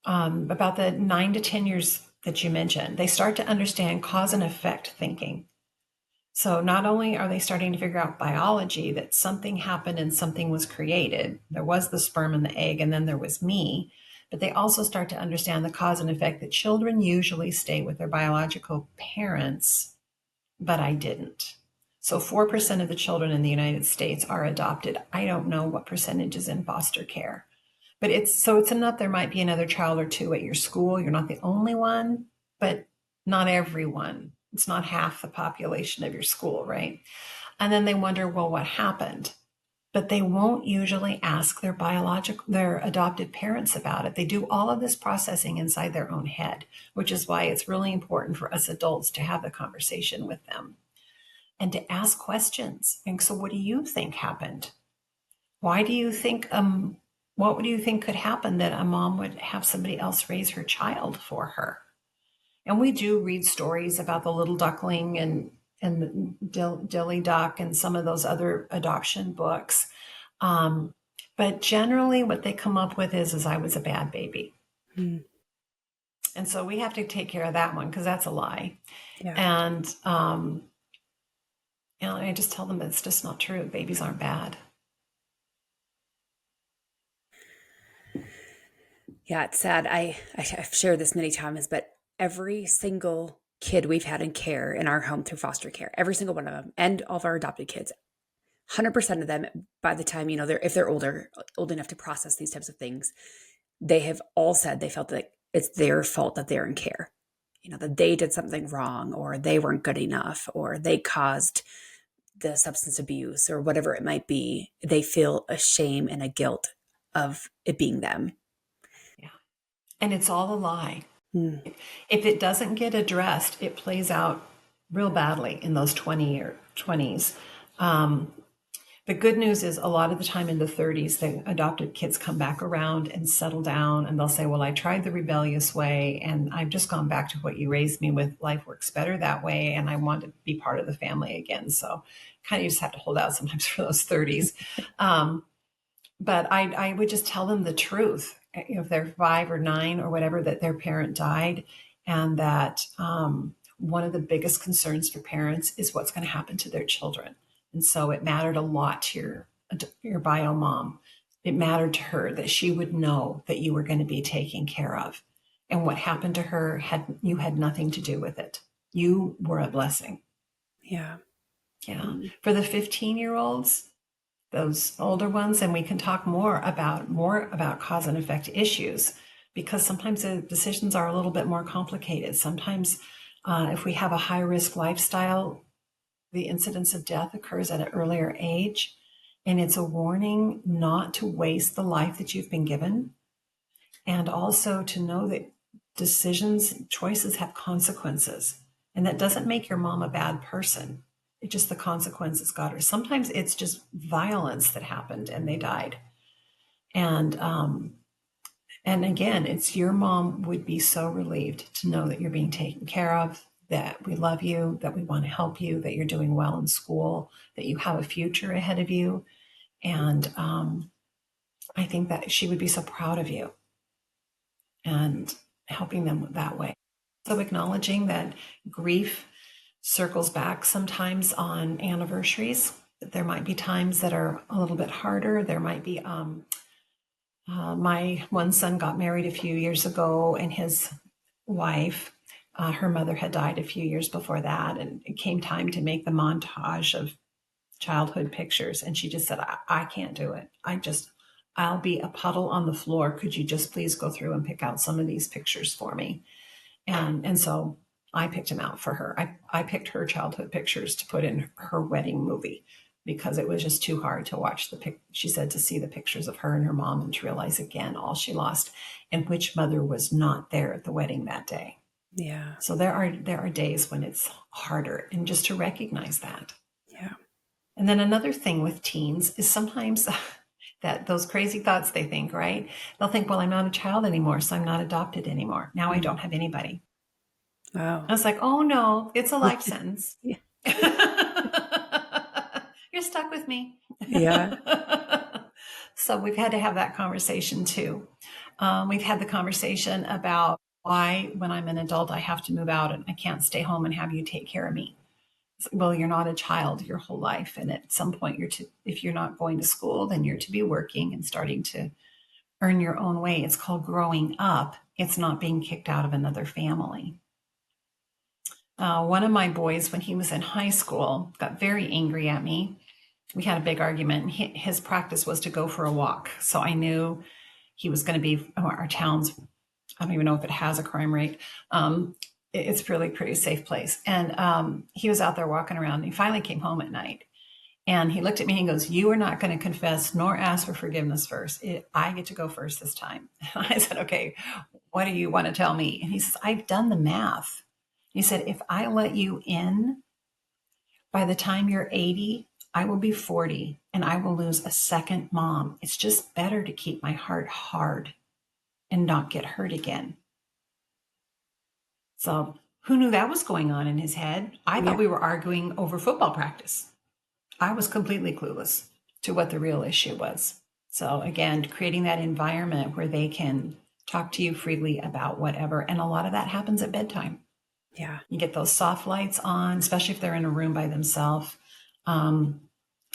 [SPEAKER 3] about the 9 to 10 years that you mentioned, they start to understand cause and effect thinking. So not only are they starting to figure out biology, that something happened and something was created. There was the sperm and the egg, and then there was me. But they also start to understand the cause and effect, that children usually stay with their biological parents, but I didn't. So 4% of the children in the United States are adopted. I don't know what percentage is in foster care, but it's enough. There might be another child or two at your school. You're not the only one, but not everyone. It's not half the population of your school, right? And then they wonder, well, what happened? But they won't usually ask their adopted parents about it. They do all of this processing inside their own head, which is why it's really important for us adults to have the conversation with them and to ask questions. And so what do you think happened? Why do you think, what do you think could happen that a mom would have somebody else raise her child for her? And we do read stories about the little duckling and the Dilly Duck and some of those other adoption books. But generally what they come up with is I was a bad baby. Mm. And so we have to take care of that one, because that's a lie. Yeah. And I just tell them it's just not true. Babies aren't bad.
[SPEAKER 4] Yeah, it's sad. I've shared this many times, but every single kid we've had in care in our home through foster care, every single one of them, and all of our adopted kids, 100% of them, by the time, if they're old enough to process these types of things, they have all said they felt that it's their fault that they're in care, that they did something wrong, or they weren't good enough, or they caused the substance abuse, or whatever it might be. They feel a shame and a guilt of it being them.
[SPEAKER 3] Yeah. And it's all a lie. If it doesn't get addressed, it plays out real badly in those 20s. The good news is a lot of the time in the 30s, the adopted kids come back around and settle down, and they'll say, well, I tried the rebellious way and I've just gone back to what you raised me with. Life works better that way, and I want to be part of the family again. So kind of just have to hold out sometimes for those 30s. But I would just tell them the truth. If they're 5 or 9 or whatever, that their parent died, and that one of the biggest concerns for parents is what's going to happen to their children. And so it mattered a lot to your bio mom. It mattered to her that she would know that you were going to be taken care of. And what happened to her, you had nothing to do with it. You were a blessing.
[SPEAKER 4] Yeah.
[SPEAKER 3] Yeah. Mm-hmm. For the 15-year-olds, those older ones, and we can talk more about cause and effect issues, because sometimes the decisions are a little bit more complicated. Sometimes if we have a high risk lifestyle, the incidence of death occurs at an earlier age, and it's a warning not to waste the life that you've been given, and also to know that choices have consequences, and that doesn't make your mom a bad person. It's just the consequences got her. Sometimes it's just violence that happened and they died. And again, it's your mom would be so relieved to know that you're being taken care of, that we love you, that we want to help you, that you're doing well in school, that you have a future ahead of you. And I think that she would be so proud of you. and helping them that way. So acknowledging that grief circles back sometimes on anniversaries. There might be times that are a little bit harder. There might be, my one son got married a few years ago, and his wife, her mother had died a few years before that. And it came time to make the montage of childhood pictures. And she just said, I can't do it. I'll be a puddle on the floor. Could you just please go through and pick out some of these pictures for me? And so I picked them out for her. I picked her childhood pictures to put in her wedding movie because it was just too hard to watch she said, to see the pictures of her and her mom and to realize again all she lost and which mother was not there at the wedding that day.
[SPEAKER 4] Yeah.
[SPEAKER 3] So there are days when it's harder, and just to recognize that.
[SPEAKER 4] Yeah.
[SPEAKER 3] And then another thing with teens is sometimes that those crazy thoughts they think, right? They'll think, well, I'm not a child anymore, so I'm not adopted anymore. Now I don't have anybody.
[SPEAKER 4] Wow.
[SPEAKER 3] I was like, oh no, it's a life sentence.
[SPEAKER 4] Yeah.
[SPEAKER 3] You're stuck with me.
[SPEAKER 4] Yeah.
[SPEAKER 3] So we've had to have that conversation too. We've had the conversation about why, when I'm an adult, I have to move out and I can't stay home and have you take care of me. Well, you're not a child your whole life. And at some point if you're not going to school, then you're to be working and starting to earn your own way. It's called growing up. It's not being kicked out of another family. One of my boys, when he was in high school, got very angry at me. We had a big argument. His practice was to go for a walk. So I knew he was going to be, our town's, I don't even know if it has a crime rate. It's really pretty safe place. And he was out there walking around. And he finally came home at night. And he looked at me and goes, you are not going to confess nor ask for forgiveness first. I get to go first this time. And I said, okay, what do you want to tell me? And he says, I've done the math. He said, if I let you in, by the time you're 80, I will be 40 and I will lose a second mom. It's just better to keep my heart hard and not get hurt again. So who knew that was going on in his head? I thought we were arguing over football practice. I was completely clueless to what the real issue was. So again, creating that environment where they can talk to you freely about whatever. And a lot of that happens at bedtime.
[SPEAKER 4] Yeah.
[SPEAKER 3] You get those soft lights on, especially if they're in a room by themselves.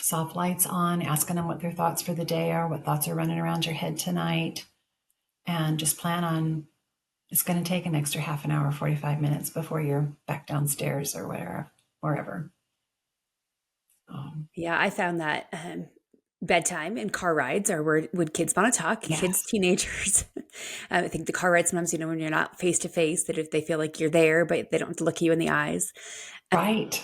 [SPEAKER 3] Soft lights on, asking them what their thoughts for the day are, what thoughts are running around your head tonight. And just plan on, it's going to take an extra half an hour, 45 minutes before you're back downstairs or wherever.
[SPEAKER 4] Yeah, I found that bedtime and car rides are where would kids want to talk,
[SPEAKER 3] Yes.
[SPEAKER 4] kids, teenagers. I think the car rides sometimes, when you're not face to face, that if they feel like you're there, but they don't have to look you in the eyes.
[SPEAKER 3] Right.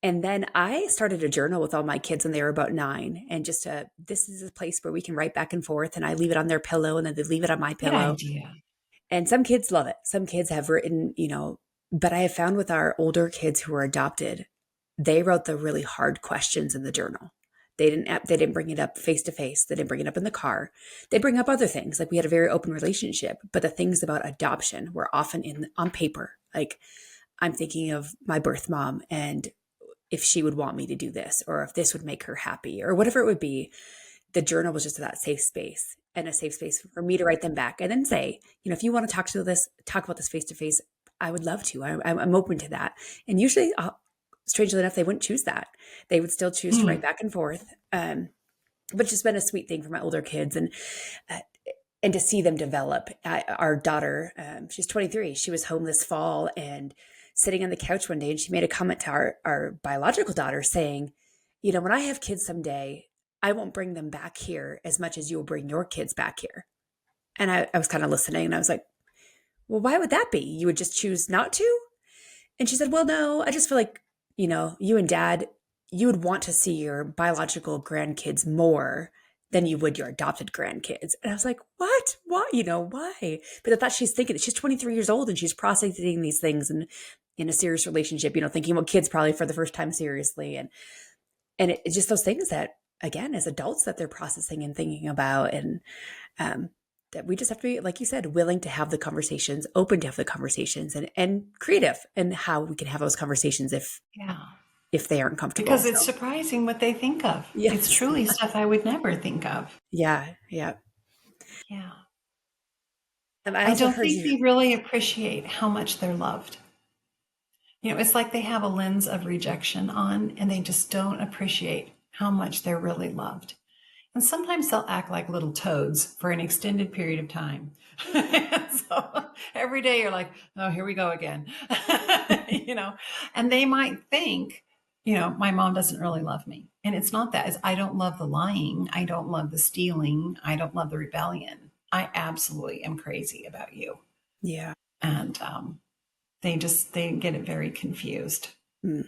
[SPEAKER 4] And then I started a journal with all my kids when they were about 9. And just this is a place where we can write back and forth. And I leave it on their pillow and then they leave it on my pillow.
[SPEAKER 3] Good idea.
[SPEAKER 4] And some kids love it. Some kids have written, but I have found with our older kids who are adopted, they wrote the really hard questions in the journal. They didn't bring it up face to face. They didn't bring it up in the car. They bring up other things. Like we had a very open relationship, but the things about adoption were often on paper. Like I'm thinking of my birth mom and if she would want me to do this, or if this would make her happy, or whatever it would be. The journal was just that safe space and a safe space for me to write them back and then say, if you want to talk about this face to face, I would love to. I'm open to that. And usually, strangely enough, they wouldn't choose that. They would still choose to write back and forth. But it's just been a sweet thing for my older kids and to see them develop. Our daughter, she's 23. She was home this fall and sitting on the couch one day, and she made a comment to our biological daughter saying, when I have kids someday, I won't bring them back here as much as you will bring your kids back here. And I was kind of listening and I was like, well, why would that be? You would just choose not to? And she said, well, no, I just feel like, you and dad, you would want to see your biological grandkids more than you would your adopted grandkids. And I was like, what? Why? Why? But I thought she's 23 years old and she's processing these things and in a serious relationship, thinking about kids probably for the first time seriously. And it's just those things that, again, as adults that they're processing and thinking about, and that we just have to be, like you said, willing to have the conversations, open to have the conversations, and creative in how we can have those conversations if they aren't comfortable.
[SPEAKER 3] Because it's surprising what they think of.
[SPEAKER 4] Yes.
[SPEAKER 3] It's truly stuff I would never think of.
[SPEAKER 4] Yeah. Yeah.
[SPEAKER 3] Yeah.
[SPEAKER 4] I
[SPEAKER 3] I
[SPEAKER 4] also
[SPEAKER 3] don't
[SPEAKER 4] heard
[SPEAKER 3] think
[SPEAKER 4] you.
[SPEAKER 3] they really appreciate how much they're loved. It's like they have a lens of rejection on, and they just don't appreciate how much they're really loved. And sometimes they'll act like little toads for an extended period of time. So every day you're like, oh, here we go again. you know, and they might think, my mom doesn't really love me. And it's not that. It's, I don't love the lying. I don't love the stealing. I don't love the rebellion. I absolutely am crazy about you.
[SPEAKER 4] Yeah.
[SPEAKER 3] And they get it very confused.
[SPEAKER 4] Mm.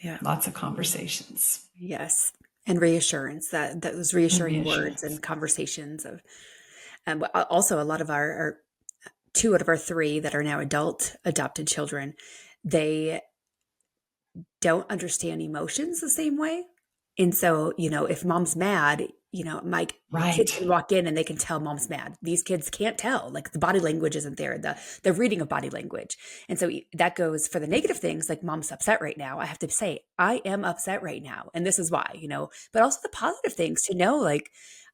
[SPEAKER 4] Yeah.
[SPEAKER 3] Lots of conversations.
[SPEAKER 4] Yes. And reassurance, that those reassuring words
[SPEAKER 3] Reassurance.
[SPEAKER 4] and conversations of, also a lot of our 2 out of our 3 that are now adult adopted children, they don't understand emotions the same way. And so, if mom's mad, my kids
[SPEAKER 3] Right.
[SPEAKER 4] can walk in and they can tell mom's mad. These kids can't tell, like the body language isn't there, the reading of body language. And so that goes for the negative things, like mom's upset right now. I have to say, I am upset right now. And this is why, but also the positive things to know, like,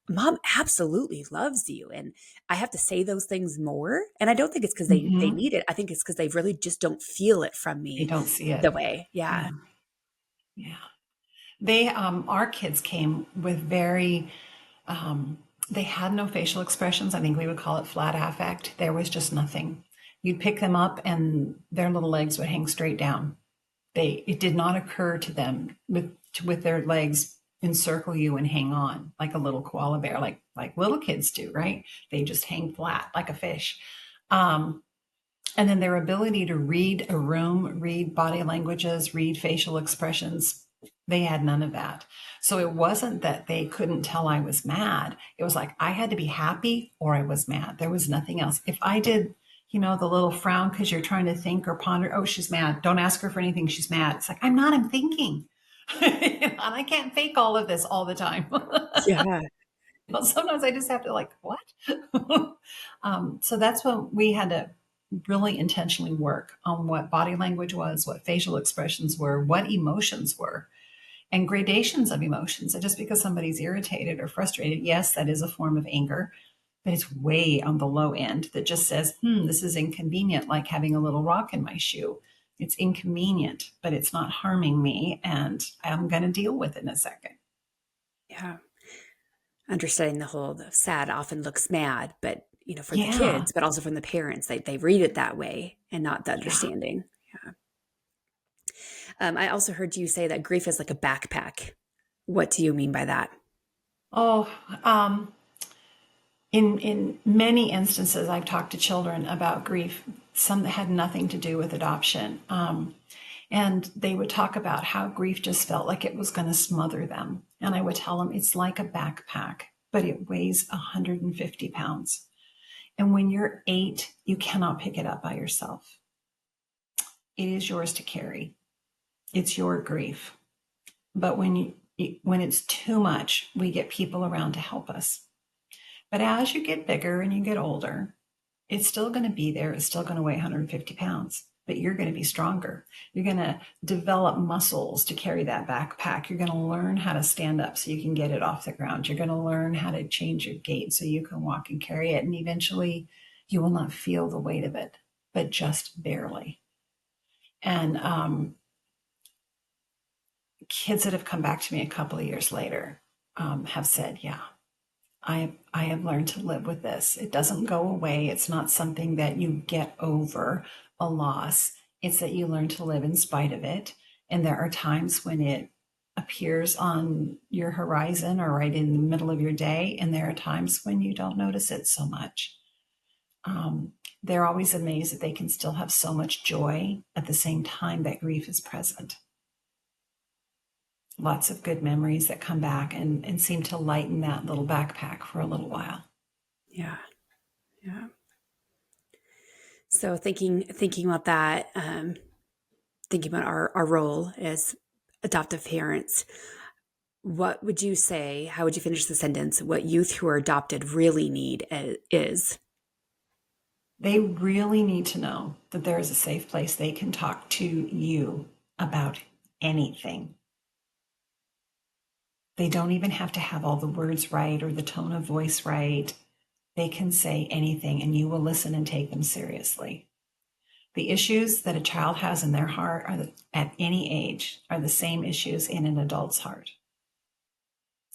[SPEAKER 4] mom absolutely loves you. And I have to say those things more. And I don't think it's because they
[SPEAKER 3] Mm-hmm.
[SPEAKER 4] need it. I think it's because they really just don't feel it from
[SPEAKER 3] They
[SPEAKER 4] me
[SPEAKER 3] don't see it.
[SPEAKER 4] the way. Yeah.
[SPEAKER 3] Yeah. Yeah. They, our kids came with very, they had no facial expressions. I think we would call it flat affect. There was just nothing. You'd pick them up and their little legs would hang straight down. It did not occur to them with their legs encircle you and hang on like a little koala bear, like little kids do, right? They just hang flat like a fish. Um, and then their ability to read a room, read body languages, read facial expressions, they had none of that. So it wasn't that they couldn't tell I was mad. It was like I had to be happy or I was mad. There was nothing else. If I did, the little frown because you're trying to think or ponder, oh, she's mad. Don't ask her for anything. She's mad. It's like, I'm not, I'm thinking. And I can't fake all of this all the time.
[SPEAKER 4] Yeah.
[SPEAKER 3] Sometimes I just have to like, what? So that's when we had to really intentionally work on what body language was, what facial expressions were, what emotions were, and gradations of emotions. And just because somebody's irritated or frustrated, yes, that is a form of anger, but it's way on the low end that just says, this is inconvenient, like having a little rock in my shoe. It's inconvenient, but it's not harming me, and I'm going to deal with it in a second.
[SPEAKER 4] Yeah. Understanding the sad often looks mad, but for the
[SPEAKER 3] Yeah.
[SPEAKER 4] kids, but also from the parents, they read it that way and not the
[SPEAKER 3] Yeah.
[SPEAKER 4] understanding. Yeah. I also heard you say that grief is like a backpack. What do you mean by that?
[SPEAKER 3] Oh, in many instances, I've talked to children about grief, some that had nothing to do with adoption. And they would talk about how grief just felt like it was going to smother them. And I would tell them it's like a backpack, but it weighs 150 pounds. And when you're 8, you cannot pick it up by yourself. It is yours to carry. It's your grief. But when it's too much, we get people around to help us. But as you get bigger and you get older, it's still going to be there. It's still going to weigh 150 pounds, but you're going to be stronger. You're going to develop muscles to carry that backpack. You're going to learn how to stand up so you can get it off the ground. You're going to learn how to change your gait so you can walk and carry it. And eventually you will not feel the weight of it, but just barely. And kids that have come back to me a couple of years later have said, yeah, I have learned to live with this. It doesn't go away. It's not something that you get over a loss. It's that you learn to live in spite of it. And there are times when it appears on your horizon or right in the middle of your day. And there are times when you don't notice it so much. They're always amazed that they can still have so much joy at the same time that grief is present. Lots of good memories that come back and seem to lighten that little backpack for a little while.
[SPEAKER 4] Yeah. Yeah. So thinking about that, thinking about our role as adoptive parents, what would you say, how would you finish the sentence, what youth who are adopted really need is?
[SPEAKER 3] They really need to know that there is a safe place they can talk to you about anything. They don't even have to have all the words right or the tone of voice right. they can say anything and you will listen and take them seriously. The issues that a child has in their heart at any age are the same issues in an adult's heart.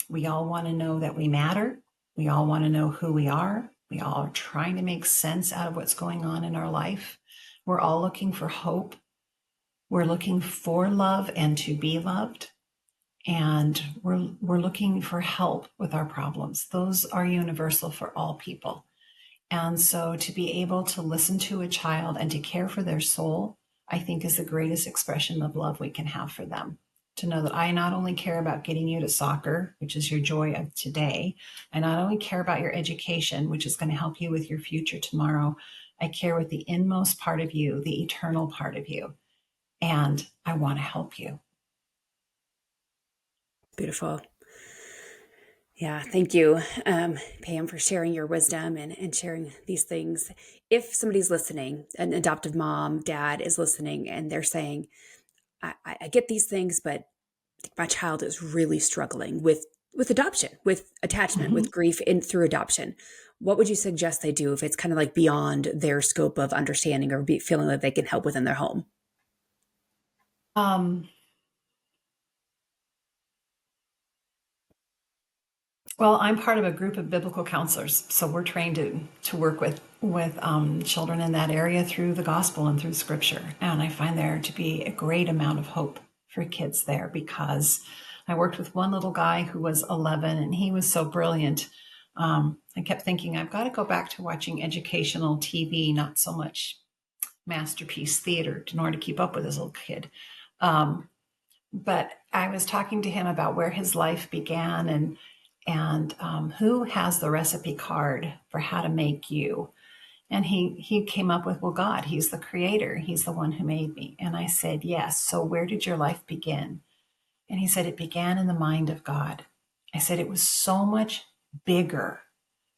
[SPEAKER 3] We all want to know that we matter. We all want to know who we are. We all are trying to make sense out of what's going on in our life. We're all looking for hope. We're looking for love and to be loved. And we're looking for help with our problems. Those are universal for all people. And so to be able to listen to a child and to care for their soul, I think is the greatest expression of love we can have for them. To know that I not only care about getting you to soccer, which is your joy of today, I not only care about your education, which is going to help you with your future tomorrow, I care with the inmost part of you, the eternal part of you. And I want to help you.
[SPEAKER 4] Beautiful. Yeah, thank you, Pam, for sharing your wisdom and sharing these things. If somebody's listening, an adoptive mom, dad is listening, and they're saying, I get these things, but my child is really struggling with adoption, with attachment, with grief through adoption. What would you suggest they do if it's kind of like beyond their scope of understanding or feeling like they can help within their home?
[SPEAKER 3] Well, I'm part of a group of biblical counselors, so we're trained to work with children in that area through the gospel and through scripture. And I find there to be a great amount of hope for kids there, because I worked with one little guy who was 11 and he was so brilliant. I kept thinking, I've got to go back to watching educational TV, not so much masterpiece theater, in order to keep up with this little kid. But I was talking to him about where his life began and who has the recipe card for how to make you. And he came up with, well, God, he's the creator. He's the one who made me. And I said, yes. So where did your life begin? And he said, it began in the mind of God. I said, it was so much bigger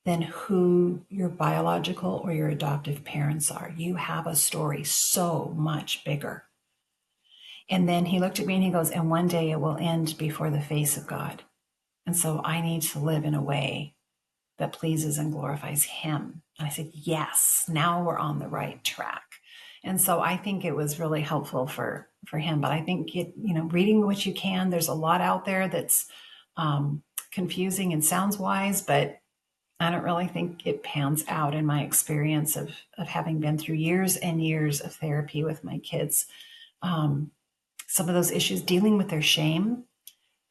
[SPEAKER 3] than who your biological or your adoptive parents are. You have a story so much bigger. And then he looked at me and he goes, and one day it will end before the face of God. And so I need to live in a way that pleases and glorifies him. And I said, yes, now we're on the right track. And so I think it was really helpful for him. But I think, reading what you can, there's a lot out there that's confusing and sounds wise, but I don't really think it pans out in my experience of having been through years and years of therapy with my kids. Some of those issues dealing with their shame,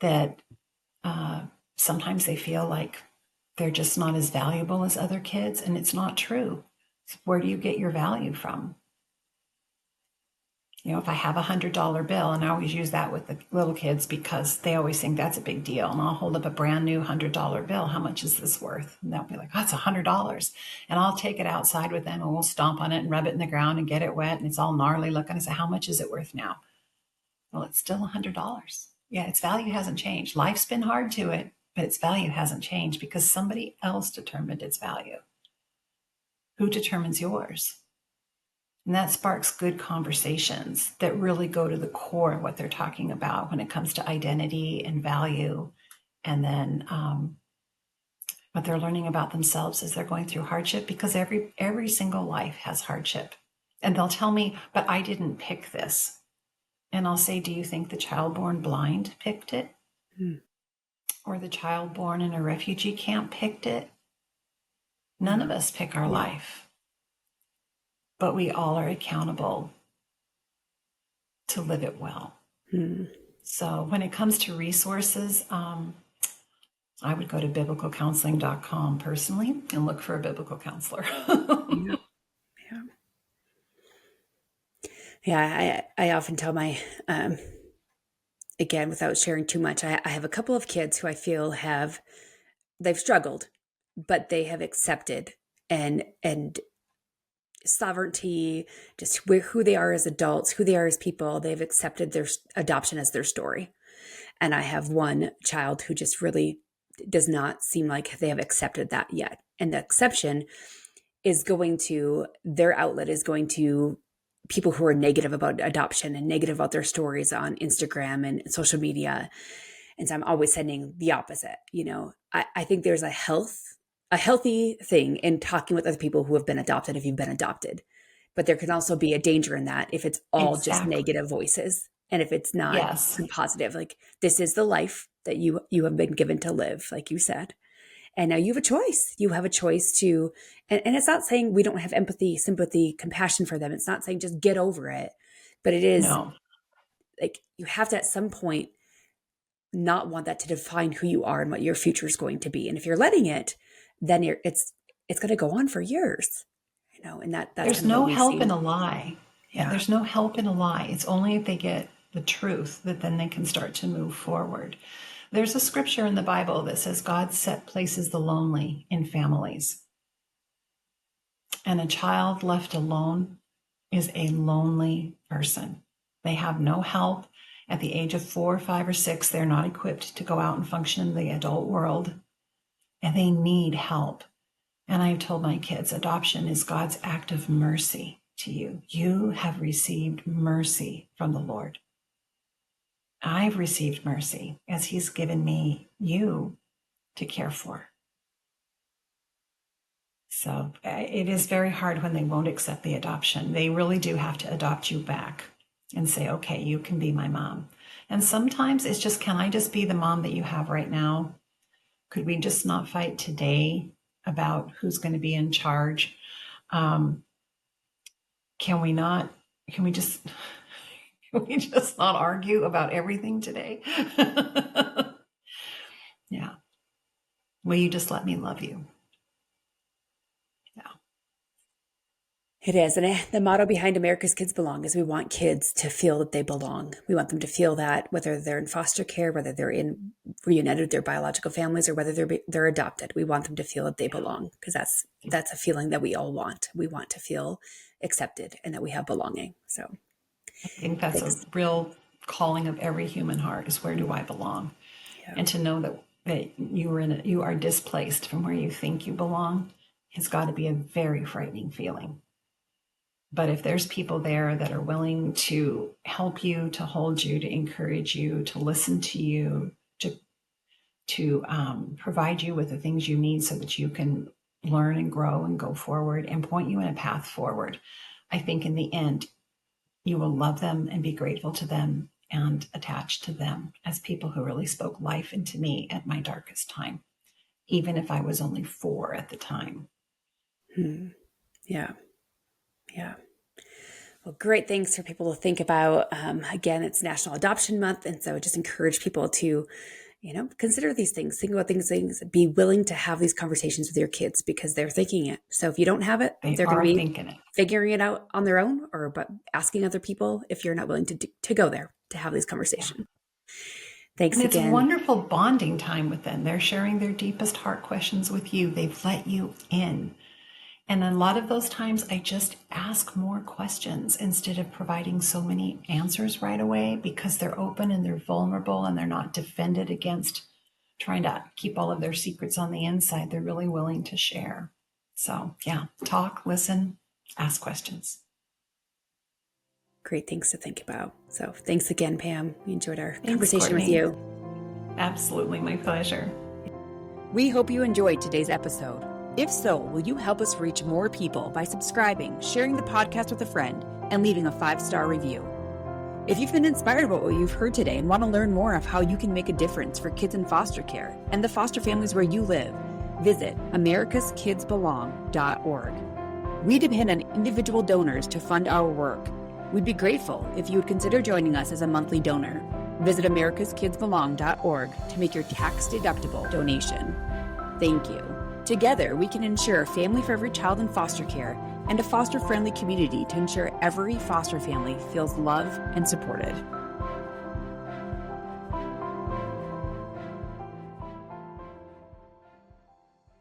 [SPEAKER 3] that sometimes they feel like they're just not as valuable as other kids, and it's not true. Where do you get your value from? If I have $100 bill, and I always use that with the little kids because they always think that's a big deal, and I'll hold up a brand new $100 bill. How much is this worth? And they'll be like, oh, it's $100. And I'll take it outside with them and we'll stomp on it and rub it in the ground and get it wet, and it's all gnarly looking. I say, how much is it worth now? Well, it's still $100. Yeah, its value hasn't changed. Life's been hard to it, but its value hasn't changed because somebody else determined its value. Who determines yours? And that sparks good conversations that really go to the core of what they're talking about when it comes to identity and value. And then what they're learning about themselves as they're going through hardship, because every single life has hardship. And they'll tell me, but I didn't pick this. And I'll say, do you think the child born blind picked it? Or the child born in a refugee camp picked it? None of us pick our life. But we all are accountable to live it well. So when it comes to resources, I would go to biblicalcounseling.com personally and look for a biblical counselor.
[SPEAKER 4] Yeah, I often tell my, again, without sharing too much, I have a couple of kids who I feel they've struggled, but they have accepted and sovereignty, just who they are as adults, who they are as people. They've accepted their adoption as their story. And I have one child who just really does not seem like they have accepted that yet. And the exception is their outlet is going to people who are negative about adoption and negative about their stories on Instagram and social media. And so I'm always sending the opposite. I think there's a health a healthy thing in talking with other people who have been adopted if you've been adopted. But there can also be a danger in that if it's all just negative voices and if it's not positive. Like, this is the life that you have been given to live, like you said. And now you have a choice. You have a choice to, and it's not saying we don't have empathy, sympathy, compassion for them. It's not saying just get over it. But it is like you have to at some point not want that to define who you are and what your future is going to be. And if you're letting it, then it's going to go on for years. And that's
[SPEAKER 3] there's no help in a lie. Yeah, there's no help in a lie. It's only if they get the truth that then they can start to move forward. There's a scripture in the Bible that says God places the lonely in families. And a child left alone is a lonely person. They have no help. At the age of 4, 5, or 6, they're not equipped to go out and function in the adult world. And they need help. And I've told my kids, adoption is God's act of mercy to you. You have received mercy from the Lord. I've received mercy as he's given me you to care for. So it is very hard when they won't accept the adoption. They really do have to adopt you back and say, okay, you can be my mom. And sometimes it's just, can I just be the mom that you have right now? Could we just not fight today about who's going to be in charge? Can we just not argue about everything today? Yeah. Will you just let me love you? Yeah.
[SPEAKER 4] It is. And the motto behind America's Kids Belong is we want kids to feel that they belong. We want them to feel that whether they're in foster care, whether they're reunited with their biological families, or whether they're adopted, we want them to feel that they belong, because that's a feeling that we all want. We want to feel accepted and that we have belonging. So
[SPEAKER 3] I think that's a real calling of every human heart, is where do I belong? Yeah. And to know that you are displaced from where you think you belong has got to be a very frightening feeling. But if there's people there that are willing to help you, to hold you, to encourage you, to listen to you, to provide you with the things you need so that you can learn and grow and go forward and point you in a path forward, I think in the end, you will love them and be grateful to them and attached to them as people who really spoke life into me at my darkest time, even if I was only 4 at the time.
[SPEAKER 4] Yeah. Yeah. Well, great things for people to think about. Again, it's National Adoption Month. And so I just encourage people to, consider these things, think about these things, be willing to have these conversations with your kids because they're thinking it. So if you don't have it, they're going to be figuring it out on their own, but asking other people if you're not willing to go there to have these conversations. Yeah. Thanks again.
[SPEAKER 3] It's a wonderful bonding time with them. They're sharing their deepest heart questions with you. They've let you in. And a lot of those times I just ask more questions instead of providing so many answers right away, because they're open and they're vulnerable and they're not defended against trying to keep all of their secrets on the inside. They're really willing to share. So yeah, talk, listen, ask questions.
[SPEAKER 4] Great things to think about. So thanks again, Pam. We enjoyed our conversation with you.
[SPEAKER 3] Absolutely, my pleasure.
[SPEAKER 4] We hope you enjoyed today's episode. If so, will you help us reach more people by subscribing, sharing the podcast with a friend, and leaving a 5-star review? If you've been inspired by what you've heard today and want to learn more of how you can make a difference for kids in foster care and the foster families where you live, visit americaskidsbelong.org. We depend on individual donors to fund our work. We'd be grateful if you would consider joining us as a monthly donor. Visit americaskidsbelong.org to make your tax-deductible donation. Thank you. Together, we can ensure a family for every child in foster care and a foster-friendly community to ensure every foster family feels loved and supported.